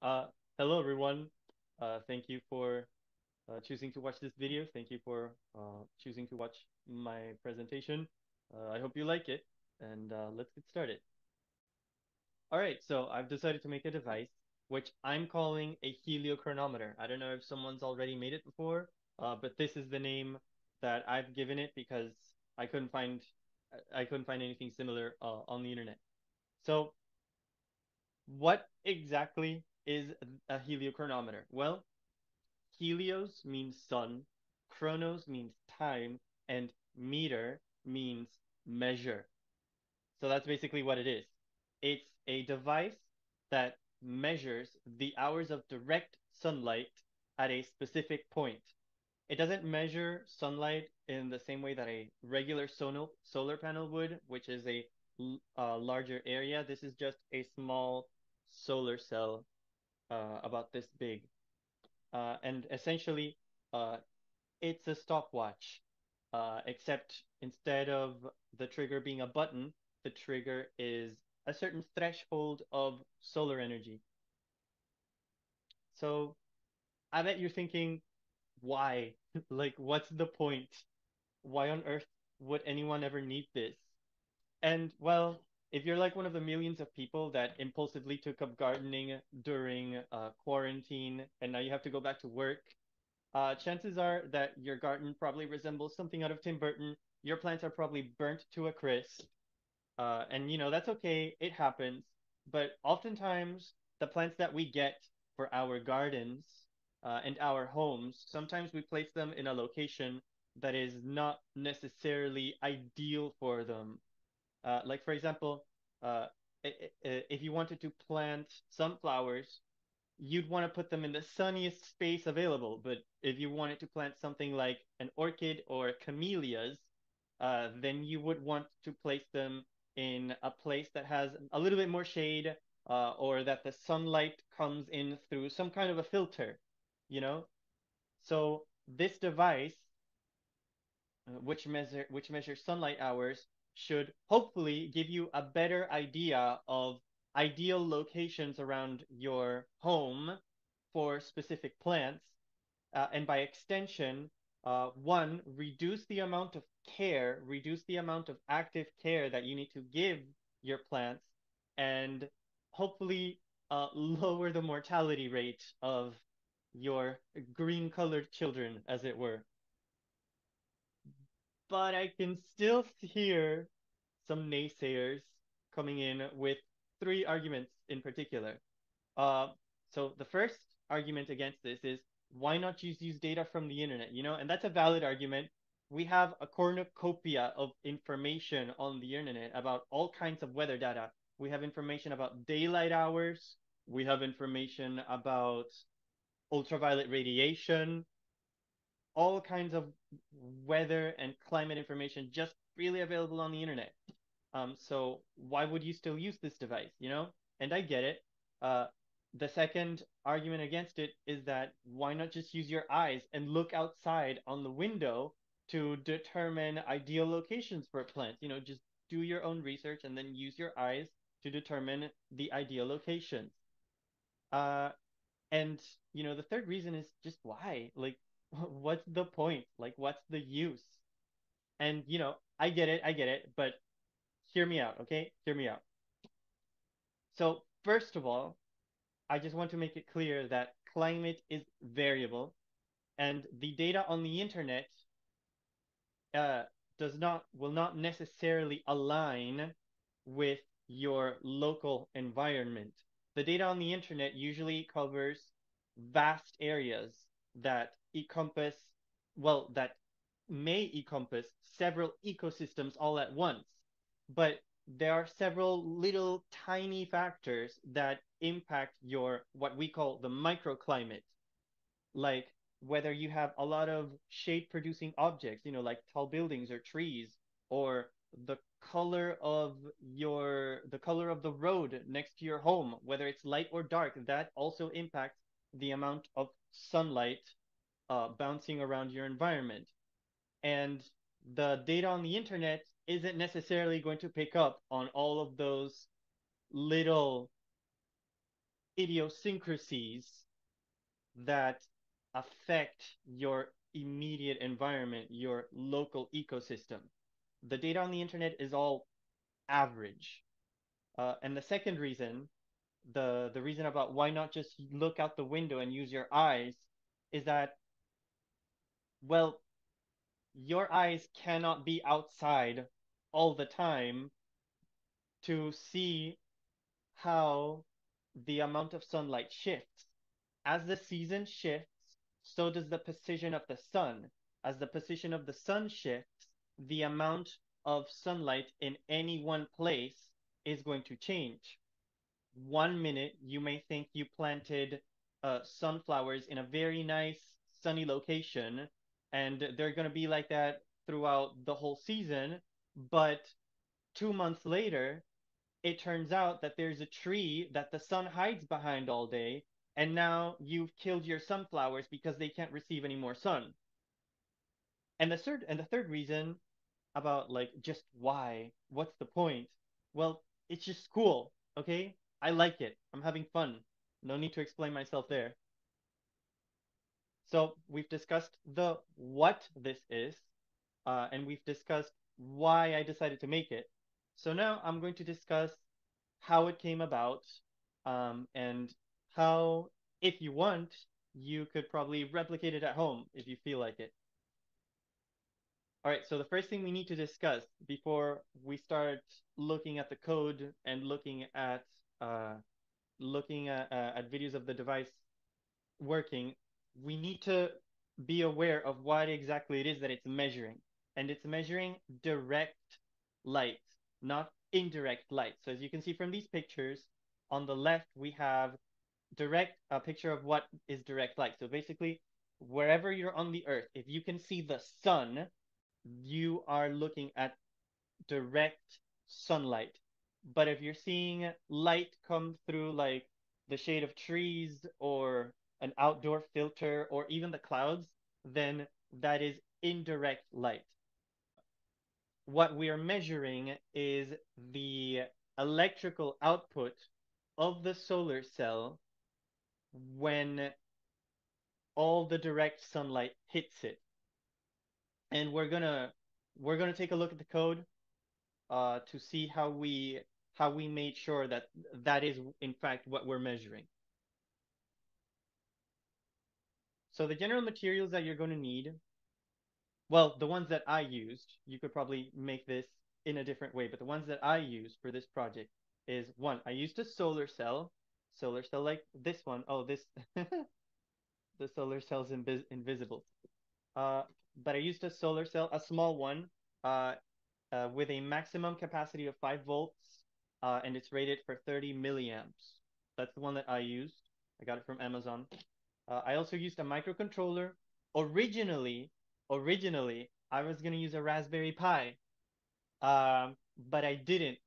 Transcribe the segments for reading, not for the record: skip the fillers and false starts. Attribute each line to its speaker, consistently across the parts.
Speaker 1: Uh, Hello everyone. Thank you for choosing to watch this video. Thank you for choosing to watch my presentation. I hope you like it, and let's get started. All right, so I've decided to make a device which I'm calling a heliochronometer. I don't know if someone's already made it before, but this is the name that I've given it because I couldn't find I couldn't find anything similar on the internet. So, what exactly is a heliochronometer? Well, Helios means sun, chronos means time, and meter means measure. So that's basically what it is. It's a device that measures the hours of direct sunlight at a specific point. It doesn't measure sunlight in the same way that a regular solar panel would, which is a larger area. This is just a small solar cell about this big. And essentially, uh, it's a stopwatch, except instead of the trigger being a button, the trigger is a certain threshold of solar energy. So I bet you're thinking, why? Like, what's the point? Why on earth would anyone ever need this? And well, if you're like one of the millions of people that impulsively took up gardening during quarantine and now you have to go back to work, chances are that your garden probably resembles something out of Tim Burton. Your plants are probably burnt to a crisp. And that's okay, it happens. But oftentimes, the plants that we get for our gardens and our homes, sometimes we place them in a location that is not necessarily ideal for them. Like, for example, uh, if you wanted to plant sunflowers, you'd want to put them in the sunniest space available. But if you wanted to plant something like an orchid or camellias, then you would want to place them in a place that has a little bit more shade, or that the sunlight comes in through some kind of a filter, you know? So this device, which measures sunlight hours, should hopefully give you a better idea of ideal locations around your home for specific plants, and by extension, one, reduce the amount of active care that you need to give your plants, and hopefully lower the mortality rate of your green colored children, as it were. But I can still hear some naysayers coming in with three arguments in particular. Uh, so the first argument against this is, why not just use data from the internet? And that's a valid argument. We have a cornucopia of information on the internet about all kinds of weather data. We have information about daylight hours. We have information about ultraviolet radiation, all kinds of weather and climate information just freely available on the internet. So why would you still use this device, And I get it. Uh, the second argument against it is that why not just use your eyes and look outside on the window to determine ideal locations for plants? Just do your own research and then use your eyes to determine the ideal locations. Uh, and the third reason is just why? Like, what's the point? Like, what's the use? And I get it, but hear me out, okay? Hear me out. So, first of all, I just want to make it clear that climate is variable, and the data on the internet uh, will not necessarily align with your local environment. The data on the internet usually covers vast areas that encompass, that may encompass several ecosystems all at once. But there are several little tiny factors that impact your what we call the microclimate, like whether you have a lot of shade producing objects, like tall buildings or trees, or the the color of the road next to your home, whether it's light or dark, that also impacts the amount of sunlight bouncing around your environment. And the data on the internet isn't necessarily going to pick up on all of those little idiosyncrasies that affect your immediate environment, your local ecosystem. The data on the internet is all average. And the second reason, the reason about why not just look out the window and use your eyes, is that, well, your eyes cannot be outside all the time to see how the amount of sunlight shifts. As the season shifts, so does the position of the sun. As the position of the sun shifts, the amount of sunlight in any one place is going to change. One minute you may think you planted sunflowers in a very nice sunny location, and they're going to be like that throughout the whole season. But 2 months later, it turns out that there's a tree that the sun hides behind all day, and now you've killed your sunflowers because they can't receive any more sun. And the third reason about, like, just why, what's the point? Well, it's just cool, okay? I like it. I'm having fun. No need to explain myself there. So we've discussed the what this is, and we've discussed why I decided to make it. So now I'm going to discuss how it came about, and how, if you want, you could probably replicate it at home if you feel like it. All right, so the first thing we need to discuss before we start looking at the code and uh, looking at videos of the device working, we need to be aware of what exactly it is that it's measuring. And it's measuring direct light, not indirect light. So as you can see from these pictures, on the left we have direct a picture of what is direct light. So basically, wherever you're on the earth, if you can see the sun, you are looking at direct sunlight. But if you're seeing light come through, like, the shade of trees or an outdoor filter or even the clouds, then that is indirect light. What we are measuring is the electrical output of the solar cell when all the direct sunlight hits it. And we're gonna take a look at the code, to see how we made sure that that is in fact what we're measuring. So the general materials that you're going to need, well, the ones that I used, you could probably make this in a different way, but the ones that I used for this project is, one, I used a solar cell like this one. Oh, this the solar cell's invisible. Uh, but I used a solar cell, a small one, uh, with a maximum capacity of 5 volts, and it's rated for 30 milliamps. That's the one that I used. I got it from Amazon. I also used a microcontroller. Originally, originally, I was going to use a Raspberry Pi, but I didn't,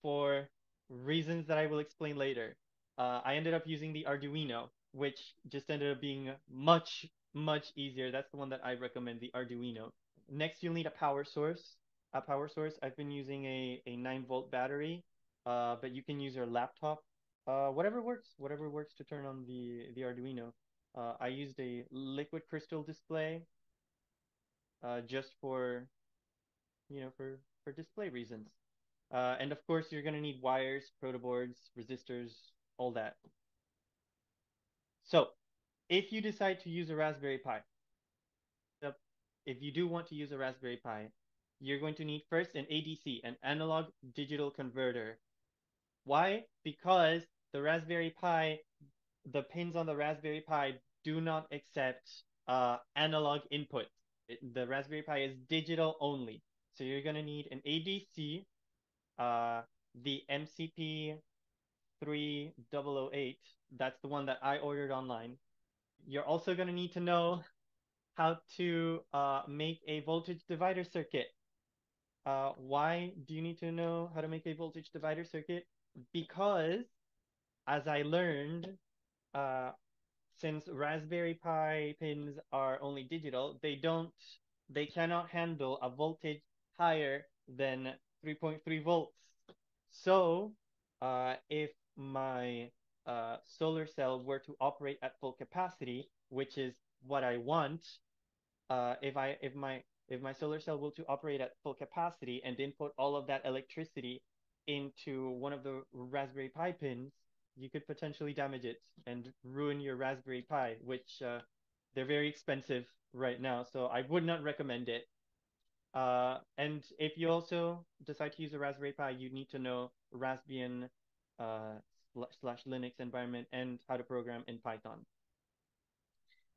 Speaker 1: for reasons that I will explain later. I ended up using the Arduino, which just ended up being much, much easier. That's the one that I recommend, the Arduino. Next, you'll need a power source. A power source. I've been using a 9-volt battery, but you can use your laptop. Whatever works to turn on the Arduino. I used a liquid crystal display, just for, for display reasons. And of course, you're going to need wires, protoboards, resistors, all that. So, if you decide to use a Raspberry Pi, if you do want to use a Raspberry Pi, you're going to need first an ADC, an analog digital converter. Why? Because the Raspberry Pi, the pins on the Raspberry Pi do not accept analog input. The Raspberry Pi is digital only. So you're going to need an ADC, the MCP 3008. That's the one that I ordered online. You're also going to need to know how to make a voltage divider circuit. Why do you need to know how to make a voltage divider circuit? Because, as I learned, uh, since Raspberry Pi pins are only digital, they cannot handle a voltage higher than 3.3 volts. So, if my solar cell were to operate at full capacity, which is what I want, if my solar cell were to operate at full capacity and input all of that electricity into one of the Raspberry Pi pins, you could potentially damage it and ruin your Raspberry Pi, which they're very expensive right now, so I would not recommend it. And if you also decide to use a Raspberry Pi, you need to know Raspbian / Linux environment and how to program in Python.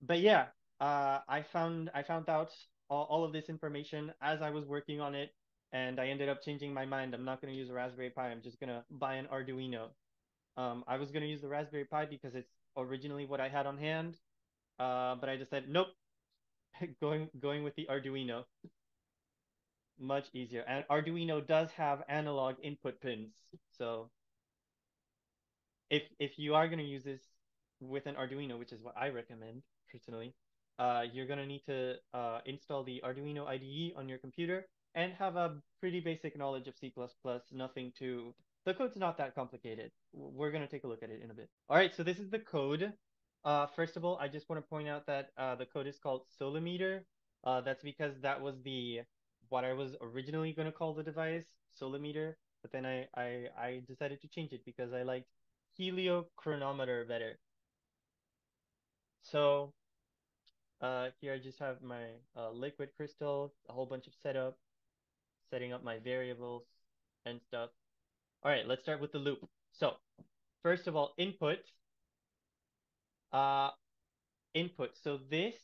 Speaker 1: But yeah, I found out all of this information as I was working on it, and I ended up changing my mind. I'm not going to use a Raspberry Pi. I'm just going to buy an Arduino. I was going to use the Raspberry Pi because it's originally what I had on hand, but I decided nope, going with the Arduino. Much easier. And Arduino does have analog input pins, so if you are going to use this with an Arduino, which is what I recommend personally, you're going to need to install the Arduino IDE on your computer and have a pretty basic knowledge of C++, nothing too... The code's not that complicated. We're going to take a look at it in a bit. All right, so this is the code. First of all, I just want to point out that the code is called Solimeter. That's because that was what I was originally going to call the device, Solimeter, but then I decided to change it because I liked Heliochronometer better. So here I just have my liquid crystal, a whole bunch of setting up my variables and stuff. All right, let's start with the loop. So first of all, input. So this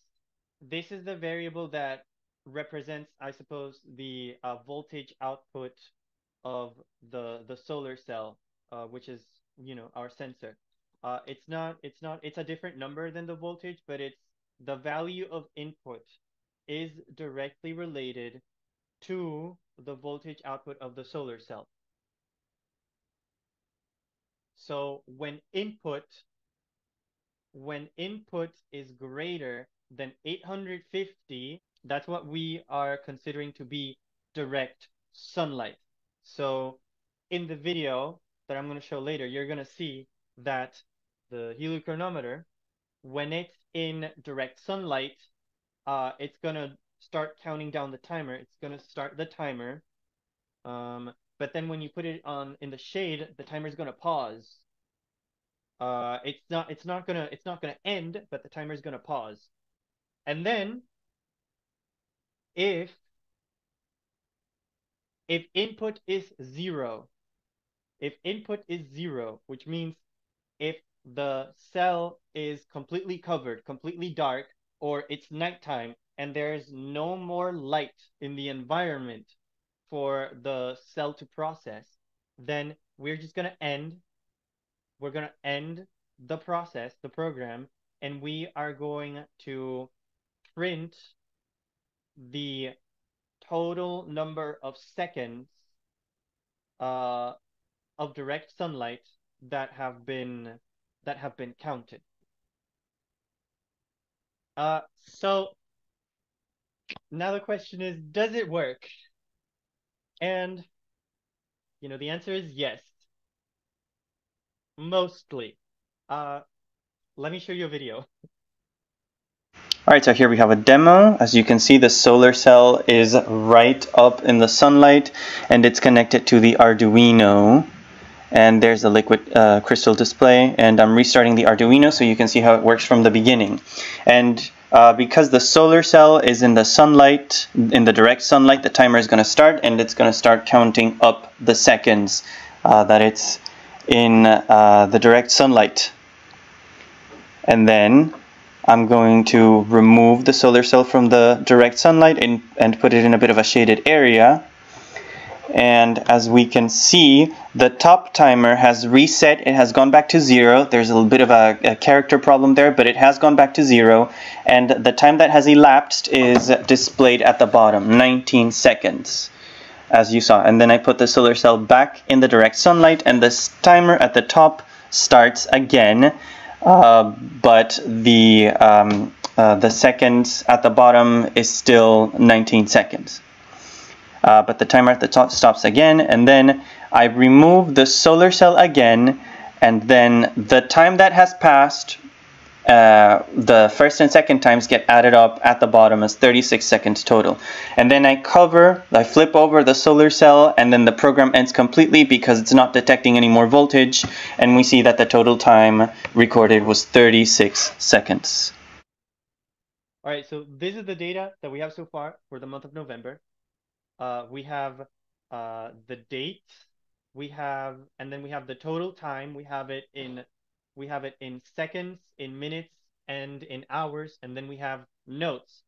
Speaker 1: is the variable that represents, I suppose, the voltage output of the solar cell, which is, you know, our sensor. It's a different number than the voltage, but it's the value of input is directly related to the voltage output of the solar cell. So when input is greater than 850, that's what we are considering to be direct sunlight. So in the video that I'm going to show later, you're going to see that the heliochronometer, when it's in direct sunlight, it's going to start counting down the timer. It's going to start the timer. But then when you put it on in the shade, the timer is going to pause. It's not gonna end, but the timer is gonna pause. And then if input is zero, which means if the cell is completely covered, completely dark, or it's nighttime and there's no more light in the environment for the cell to process, then we're going to end the process, the program, and we are going to print the total number of seconds of direct sunlight that have been counted. So now the question is, does it work? And you know, the answer is yes. Mostly. Let me show you a video.
Speaker 2: Alright, so here we have a demo. As you can see, the solar cell is right up in the sunlight and it's connected to the Arduino. And there's a liquid crystal display, and I'm restarting the Arduino so you can see how it works from the beginning. And because the solar cell is in the sunlight, in the direct sunlight, the timer is going to start, and it's going to start counting up the seconds that it's in the direct sunlight. And then I'm going to remove the solar cell from the direct sunlight and put it in a bit of a shaded area. And as we can see, the top timer has reset. It has gone back to 0. There's a little bit of a character problem there, but it has gone back to 0. And the time that has elapsed is displayed at the bottom, 19 seconds, as you saw. And then I put the solar cell back in the direct sunlight, and this timer at the top starts again. But the seconds at the bottom is still 19 seconds. But the timer at the top stops again, and then I remove the solar cell again, and then the time that has passed, the first and second times get added up at the bottom as 36 seconds total. And then I flip over the solar cell, and then the program ends completely because it's not detecting any more voltage, and we see that the total time recorded was 36 seconds.
Speaker 1: All right, so this is the data that we have so far for the month of November. We have the date, and then we have the total time. We have it in seconds, in minutes, and in hours, and then we have notes.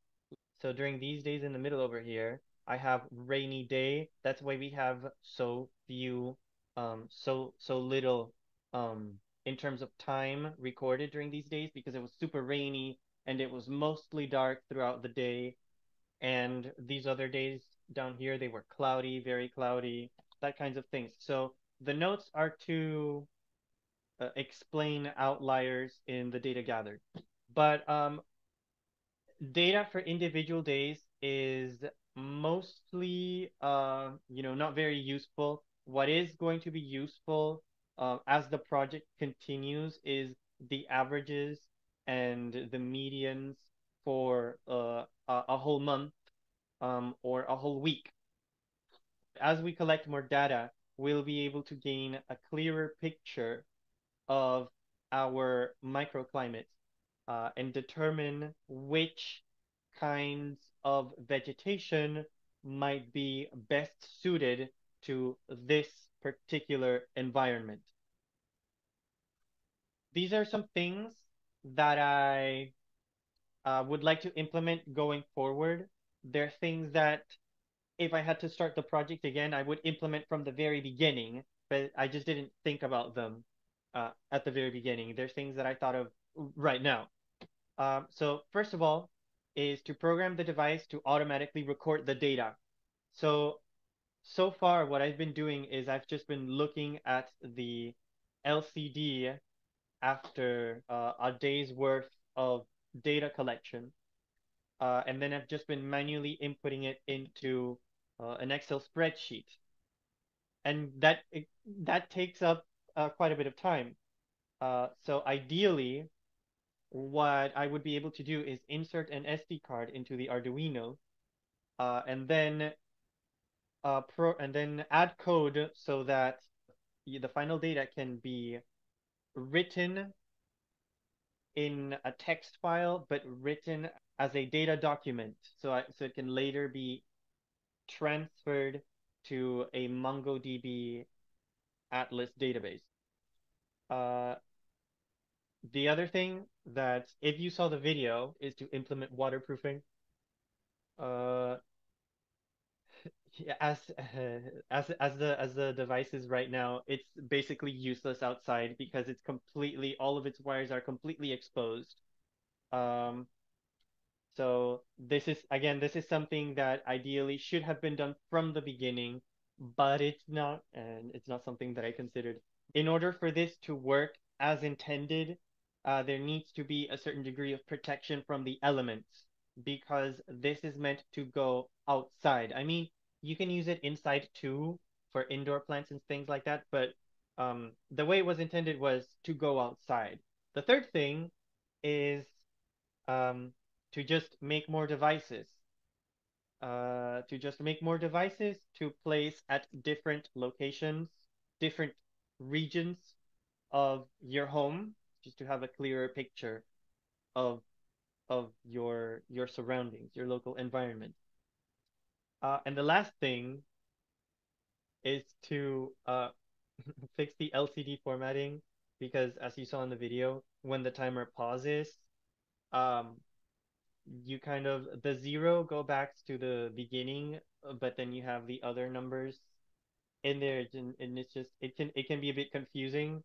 Speaker 1: So during these days in the middle over here, I have rainy day. That's why we have so few, so little, in terms of time recorded during these days, because it was super rainy and it was mostly dark throughout the day. And these other days down here, they were cloudy, very cloudy, that kinds of things. So the notes are to explain outliers in the data gathered. But data for individual days is mostly, not very useful. What is going to be useful as the project continues is the averages and the medians for a whole month, or a whole week. As we collect more data, we'll be able to gain a clearer picture of our microclimate, and determine which kinds of vegetation might be best suited to this particular environment. These are some things that I would like to implement going forward. They're things that if I had to start the project again, I would implement from the very beginning, but I just didn't think about them at the very beginning. There's things that I thought of right now. So first of all, is to program the device to automatically record the data. So far, what I've been doing is I've just been looking at the LCD after a day's worth of data collection. And then I've just been manually inputting it into an Excel spreadsheet. And that takes up quite a bit of time. So ideally, what I would be able to do is insert an SD card into the Arduino, and then add code so that the final data can be written in a text file, but written as a data document, so it can later be transferred to a MongoDB Atlas database. The other thing that, if you saw the video, is to implement waterproofing. Uh, as the device is right now, it's basically useless outside because it's completely, all of its wires are completely exposed. Um, so this is something that ideally should have been done from the beginning, but it's not, and it's not something that I considered. In order for this to work as intended, there needs to be a certain degree of protection from the elements, because this is meant to go outside. I mean, you can use it inside too for indoor plants and things like that, but the way it was intended was to go outside. The third thing is um, to just make more devices. To place at different locations, different regions of your home, just to have a clearer picture of your surroundings, your local environment. And the last thing is to fix the LCD formatting, because as you saw in the video, when the timer pauses, um, you kind of, the zero go back to the beginning, but then you have the other numbers in there, and it's just, it can be a bit confusing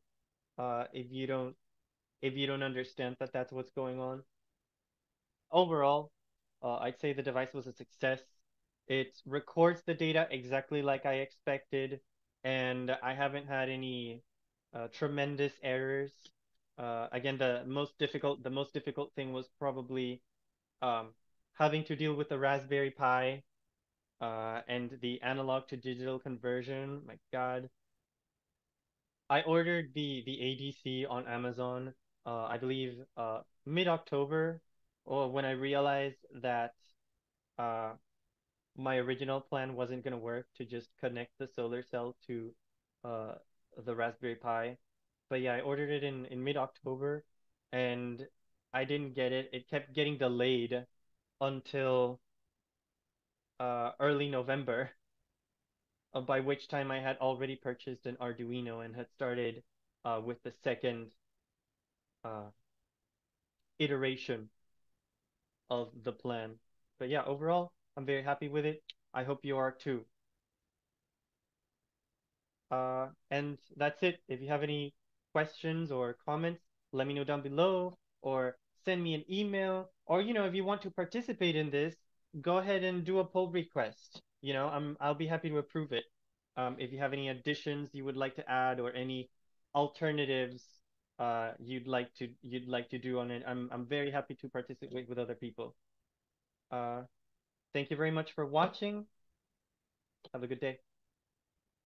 Speaker 1: if you don't understand that that's what's going on. Overall, I'd say the device was a success. It records the data exactly like I expected, and I haven't had any tremendous errors. Again, the most difficult thing was probably having to deal with the Raspberry Pi and the analog to digital conversion. My God. I ordered the ADC on Amazon, I believe mid-October, or when I realized that uh, my original plan wasn't gonna work to just connect the solar cell to uh, the Raspberry Pi. But yeah, I ordered it in mid-October, and I didn't get it. It kept getting delayed until early November, by which time I had already purchased an Arduino and had started with the second uh, iteration of the plan. But yeah, overall, I'm very happy with it. I hope you are too. And that's it. If you have any questions or comments, let me know down below or send me an email. Or, if you want to participate in this, go ahead and do a pull request. I'll be happy to approve it. If you have any additions you would like to add or any alternatives you'd like to do on it, I'm very happy to participate with other people. Uh, Thank you very much for watching. Have a good day.